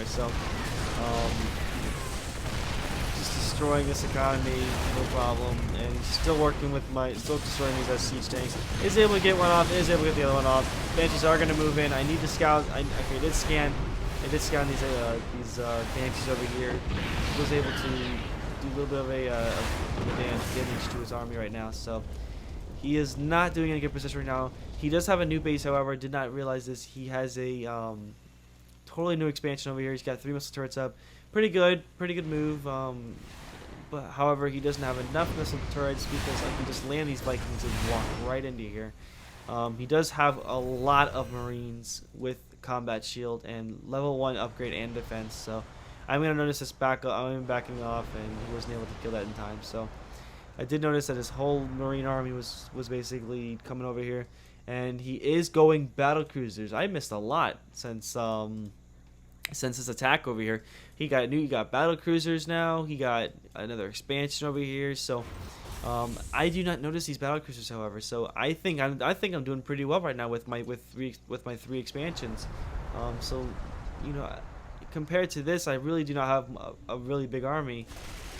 So just destroying this economy, no problem. And he's still working with still destroying these siege tanks. Is able to get one off. Is able to get the other one off. Banshees are going to move in. I need to scout. Okay, I did scan these Banshees over here. Was able to do a little bit of a damage to his army right now. So he is not doing any good position right now. He does have a new base, however. Did not realize this. He has a totally new expansion over here. He's got 3 missile turrets up. Pretty good move. But however, he doesn't have enough missile turrets because I can just land these Vikings and walk right into here. He does have a lot of Marines with combat shield and level 1 upgrade and defense. So I'm gonna notice this I'm backing off, and he wasn't able to kill that in time. So I did notice that his whole Marine army was basically coming over here, and he is going battle cruisers. I missed a lot since his attack over here. He got battle cruisers now. He got another expansion over here. So I do not notice these battle cruisers, however. So I think I'm doing pretty well right now with my 3 expansions. So you know, compared to this, I really do not have a really big army.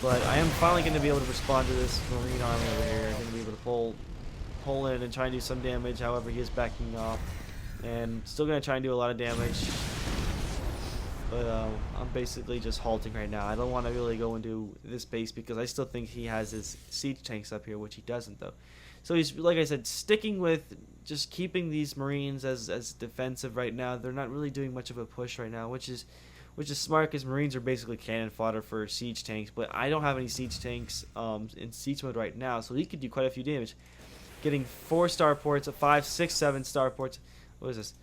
But I am finally going to be able to respond to this Marine army over here. I'm going to be able to pull in and try and do some damage. However, he is backing off, and still going to try and do a lot of damage. But I'm basically just halting right now. I don't want to really go into this base because I still think he has his siege tanks up here, which he doesn't though. So he's, like I said, sticking with just keeping these Marines as defensive right now. They're not really doing much of a push right now, which is smart because Marines are basically cannon fodder for siege tanks. But I don't have any siege tanks in siege mode right now, so he could do quite a few damage. Getting 4 starports, 5, 6, 7 starports. What is this?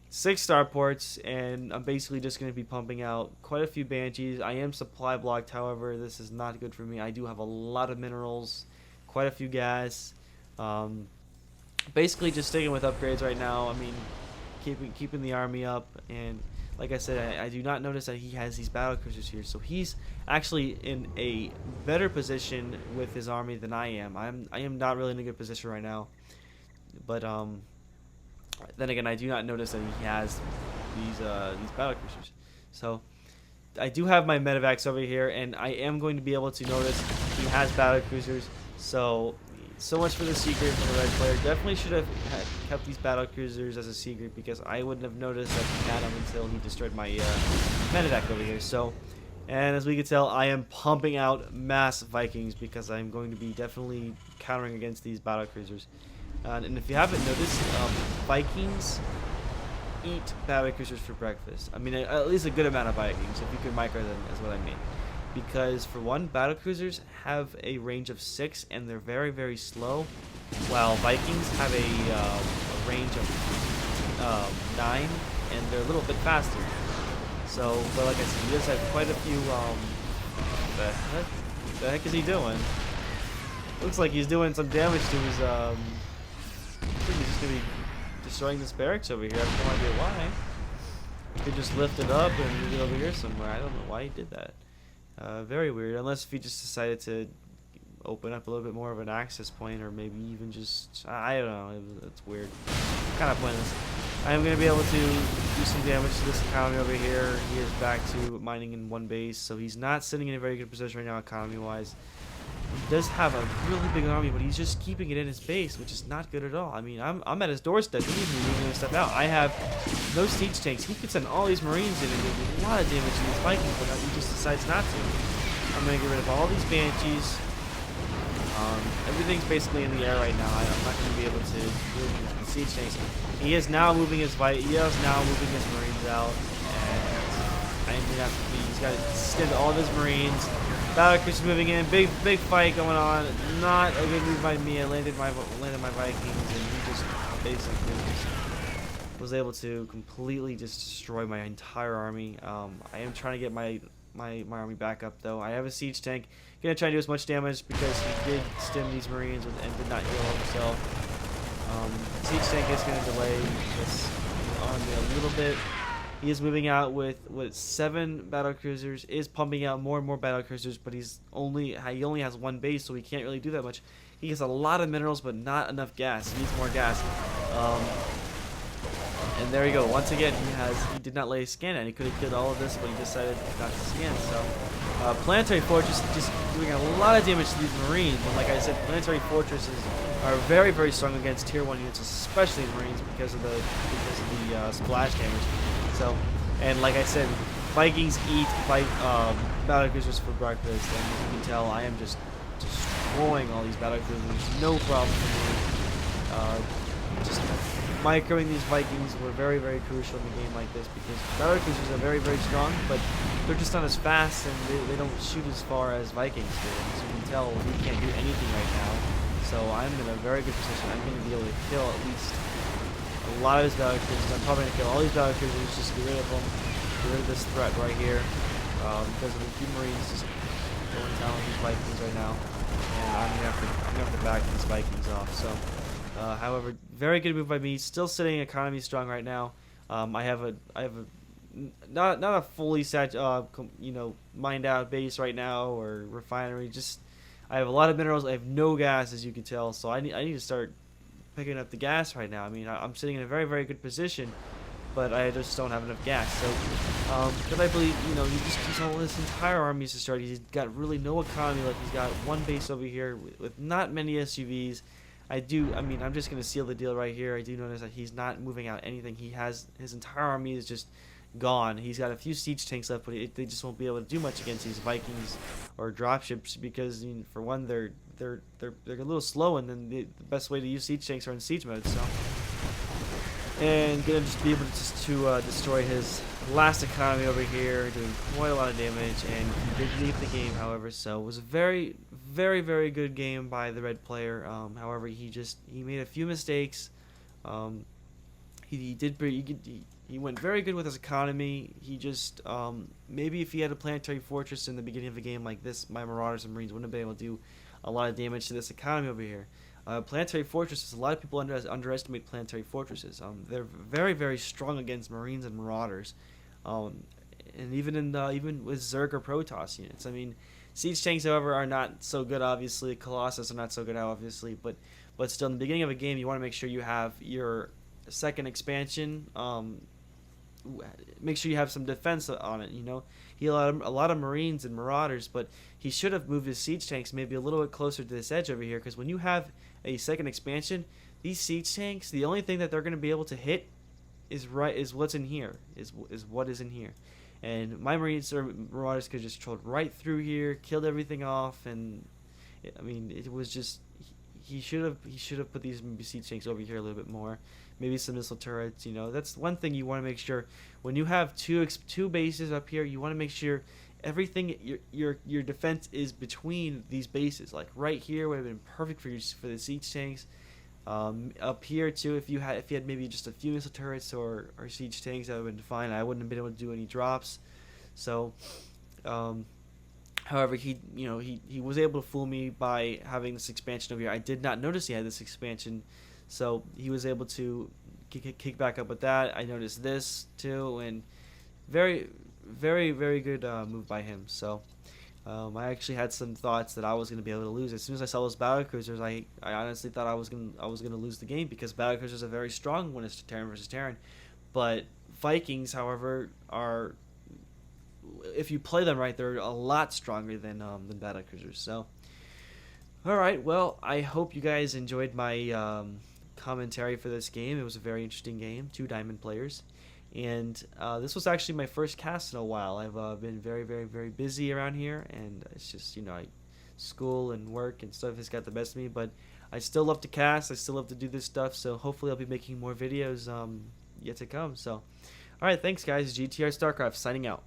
6 starports, and I'm basically just going to be pumping out quite a few Banshees. I am supply blocked, however, this is not good for me. I do have a lot of minerals, quite a few gas. Basically just sticking with upgrades right now. I mean, keeping the army up, and like I said, I do not notice that he has these battle cruisers here, so he's actually in a better position with his army than I am. I am not really in a good position right now, but then again, I do not notice that he has these battle cruisers. So I do have my medevacs over here, and I am going to be able to notice he has battle cruisers. So much for the secret from the red player. Definitely should have kept these battle cruisers as a secret because I wouldn't have noticed that he had them until he destroyed my medevac over here. So, and as we can tell, I am pumping out mass Vikings because I'm going to be definitely countering against these battle cruisers. And if you haven't noticed, Vikings eat battle cruisers for breakfast. I mean, at least a good amount of Vikings, if you could micro them, is what I mean. Because for one, battle cruisers have a range of 6, and they're very, very slow, while Vikings have a range of 9, and they're a little bit faster. So, but like I said, he does have quite a few. The heck is he doing? Looks like he's doing some damage to his. I think he's just gonna be destroying this barracks over here. I have no idea why. He could just lift it up and move it over here somewhere. I don't know why he did that. Very weird. Unless if he just decided to open up a little bit more of an access point, or maybe even just, I don't know. It's weird. Kind of pointless. I am going to be able to do some damage to this economy over here. He is back to mining in 1 base, so he's not sitting in a very good position right now economy-wise. He does have a really big army, but he's just keeping it in his base, which is not good at all. I mean, I'm at his doorstep. He needs to be moving his stuff out. I have no siege tanks. He could send all these Marines in and do a lot of damage to these Vikings, but he just decides not to. I'm going to get rid of all these Banshees. Everything's basically in the air right now. I'm not going to be able to move the siege tanks. He is now moving his Marines out, and he's got to send all of his Marines. Battle cruisers moving in, big fight going on. Not a good move by me. I landed my Vikings, and he just basically was able to completely just destroy my entire army. I am trying to get my army back up though. I have a siege tank. Gonna try to do as much damage because he did stem these Marines and did not heal himself. Siege tank is gonna delay this army a little bit. He is moving out with 7 battle cruisers. Is pumping out more and more battle cruisers, but he only has 1 base, so he can't really do that much. He has a lot of minerals, but not enough gas. He needs more gas. And there you go. Once again, he did not lay a scan, and he could have killed all of this, but he decided not to scan. So, Planetary Fortress just doing a lot of damage to these Marines. And like I said, Planetary Fortresses are very, very strong against Tier 1 units, especially Marines, because of the splash damage. So, and like I said, Vikings eat battle cruisers for breakfast, and as you can tell, I am just destroying all these battle cruisers. No problem for me. Just microing these Vikings were very, very crucial in a game like this, because battle cruisers are very, very strong, but they're just not as fast, and they don't shoot as far as Vikings do. As you can tell, we can't do anything right now. So I'm in a very good position. I'm going to be able to kill at least a lot of his battle cruisers. I'm probably going to kill all these battle cruisers, just get rid of them, get rid of this threat right here, because of the few Marines just going down with these Vikings right now, and I'm going to have to back these Vikings off. So. However, very good move by me. Still sitting economy strong right now. I have a not a fully set mined out base right now or refinery. Just I have a lot of minerals. I have no gas, as you can tell. So I need to start picking up the got right now. I mean, I'm sitting in a very, very good position, but I just don't have enough gas. So, because I believe, he's all his entire army to start. He's got really no economy left. He's got one base over here with not many SUVs. I'm just going to seal the deal right here. I do notice that he's not moving out anything. His entire army is just gone. He's got a few siege tanks left, but they just won't be able to do much against these Vikings or dropships because, for one, they're a little slow, and then the best way to use siege tanks are in siege mode. So, and gonna just be able to destroy his last economy over here, doing quite a lot of damage. And he did leave the game, however. So it was a very, very, very good game by the red player. However, he made a few mistakes. He went very good with his economy. He just maybe if he had a planetary fortress in the beginning of a game like this, my Marauders and Marines wouldn't have been able to do a lot of damage to this economy over here. Planetary fortresses, a lot of people underestimate planetary fortresses. They're very, very strong against Marines and Marauders, and even with Zerg or Protoss units. I mean, siege tanks, however, are not so good. Obviously, Colossus are not so good, obviously, but still, in the beginning of a game, you want to make sure you have your second expansion. Make sure you have some defense on it. He allowed a lot of Marines and Marauders, but he should have moved his siege tanks maybe a little bit closer to this edge over here, because when you have a second expansion, these siege tanks, the only thing that they're going to be able to hit is what's in here, is what is in here. And my Marines or Marauders could just trolled right through here, killed everything off, and it was just he should have put these siege tanks over here a little bit more. Maybe some missile turrets. That's one thing you want to make sure when you have two bases up here. You want to make sure everything your defense is between these bases. Like right here would have been perfect for the siege tanks. Up here too, if you had maybe just a few missile turrets or siege tanks, that would have been fine. I wouldn't have been able to do any drops. So, however, he was able to fool me by having this expansion over here. I did not notice he had this expansion, so he was able to kick back up with that. I noticed this too, and very, very, very good move by him. So. I actually had some thoughts that I was going to be able to lose. As soon as I saw those battle cruisers, I honestly thought I was going to lose the game, because battle cruisers are very strong when it's Terran versus Terran. But Vikings, however, are, if you play them right, they're a lot stronger than battle cruisers. So, all right. Well, I hope you guys enjoyed my commentary for this game. It was a very interesting game. 2 diamond players. And this was actually my first cast in a while. I've been very, very, very busy around here, and it's just, school and work and stuff has got the best of me, but I still love to cast. I still love to do this stuff, so hopefully I'll be making more videos yet to come. So, all right, thanks, guys. GTR Starcraft signing out.